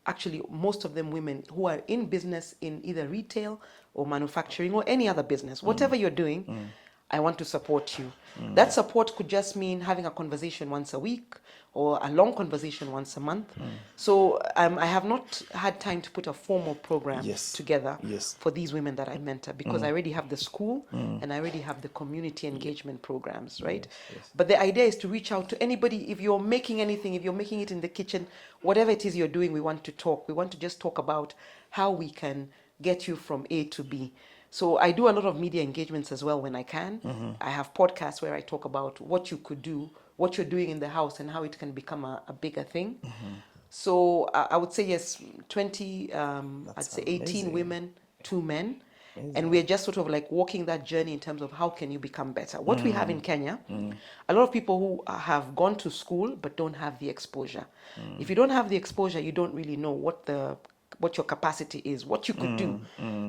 actually most of them women who are in business in either retail or manufacturing or any other business. Whatever you're doing, I want to support you. That support could just mean having a conversation once a week or a long conversation once a month. So I have not had time to put a formal program Yes. together Yes. for these women that I mentor because I already have the school and I already have the community engagement programs, right? Yes. Yes. But the idea is to reach out to anybody. If you're making anything, if you're making it in the kitchen, whatever it is you're doing, we want to talk. We want to just talk about how we can get you from A to B. So I do a lot of media engagements as well when I can. I have podcasts where I talk about what you could do, what you're doing in the house, and how it can become a bigger thing. So I would say yes, 20, I'd That's say 18 amazing. women, 2 men. And Amazing. we're just sort of like walking that journey in terms of how can you become better. What we have in Kenya, a lot of people who have gone to school but don't have the exposure. If you don't have the exposure, you don't really know what your capacity is, what you could do.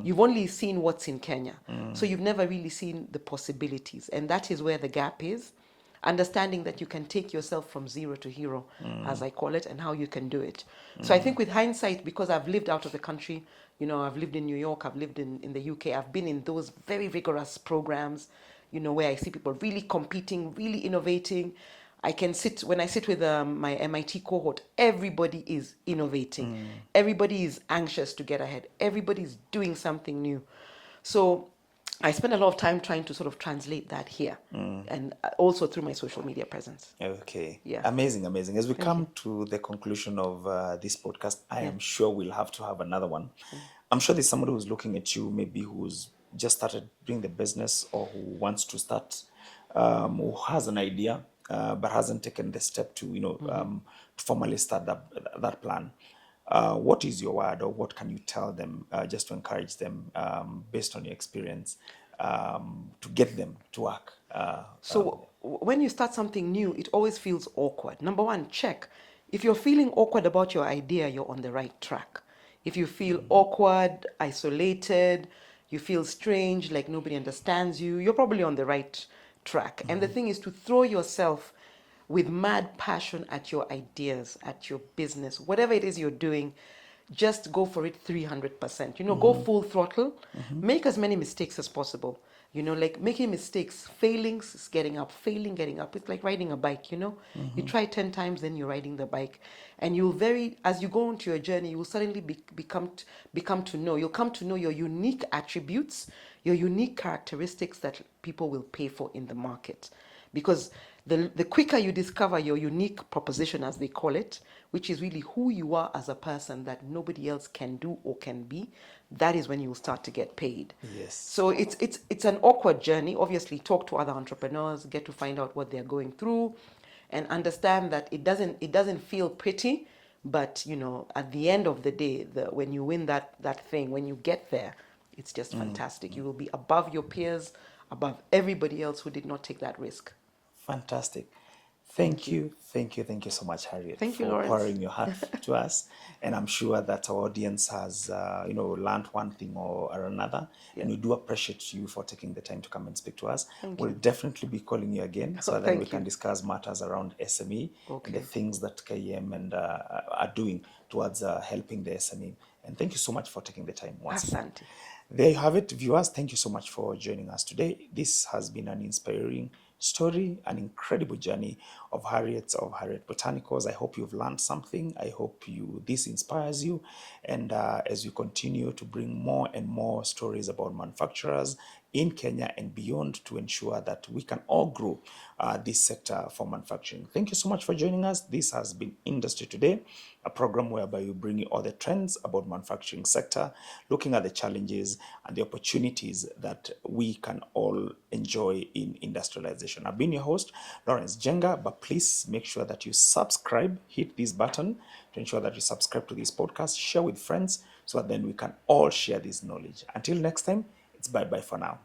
You've only seen what's in Kenya. So you've never really seen the possibilities. And that is where the gap is. Understanding that you can take yourself from zero to hero, as I call it, and how you can do it. So I think with hindsight, because I've lived out of the country, I've lived in New York, I've lived in the UK, I've been in those very vigorous programs, where I see people really competing, really innovating. When I sit with my MIT cohort, everybody is innovating. Everybody is anxious to get ahead. Everybody is doing something new. So I spend a lot of time trying to sort of translate that here and also through my social media presence. Okay. Yeah. Amazing, amazing. As we Thank come to the conclusion of this podcast, I Yeah. am sure we'll have to have another one. I'm sure there's somebody who's looking at you, maybe who's just started doing the business or who wants to start, who has an idea, but hasn't taken the step to, to formally start that plan. What is your word, or what can you tell them just to encourage them, based on your experience, to get them to work? So when you start something new, it always feels awkward. Number one, check. If you're feeling awkward about your idea, you're on the right track. If you feel awkward, isolated, you feel strange, like nobody understands you, you're probably on the right track. And the thing is to throw yourself with mad passion at your ideas, at your business, whatever it is you're doing, just go for it 300%. Go full throttle, make as many mistakes as possible. Like making mistakes, failings is getting up, failing, getting up. It's like riding a bike. You try 10 times, then you're riding the bike. And as you go into your journey, you will suddenly you'll come to know your unique attributes, your unique characteristics that people will pay for in the market. Because the quicker you discover your unique proposition, as they call it, which is really who you are as a person that nobody else can do or can be, that is when you will start to get paid. Yes. So it's an awkward journey. Obviously, talk to other entrepreneurs, get to find out what they're going through, and understand that it doesn't feel pretty, but at the end of the day, when you win that thing, when you get there, it's just fantastic. You will be above your peers, above everybody else who did not take that risk. Fantastic. Thank you, thank you so much, Harriet, Thank you, for Lawrence. pouring your heart to us. And I'm sure that our audience has, learned one thing or another. Yeah. And we do appreciate you for taking the time to come and speak to us. Thank We'll you. definitely be calling you again so Oh, that we thank can you. discuss matters around SME and the Okay. things that KM and are doing towards helping the SME. And thank you so much for taking the time once more. Asante. There you have it, viewers. Thank you so much for joining us today. This has been an inspiring story, an incredible journey of Harriet Botanicals. I hope you've learned something. I hope this inspires you. And as we continue to bring more and more stories about manufacturers, in Kenya and beyond to ensure that we can all grow this sector for manufacturing. Thank you so much for joining us. This has been Industry Today, a program whereby we bring you all the trends about manufacturing sector, looking at the challenges and the opportunities that we can all enjoy in industrialization. I've been your host, Lawrence Jenga, but please make sure that you subscribe, hit this button to ensure that you subscribe to this podcast, share with friends, so that then we can all share this knowledge. Until next time, it's bye-bye for now.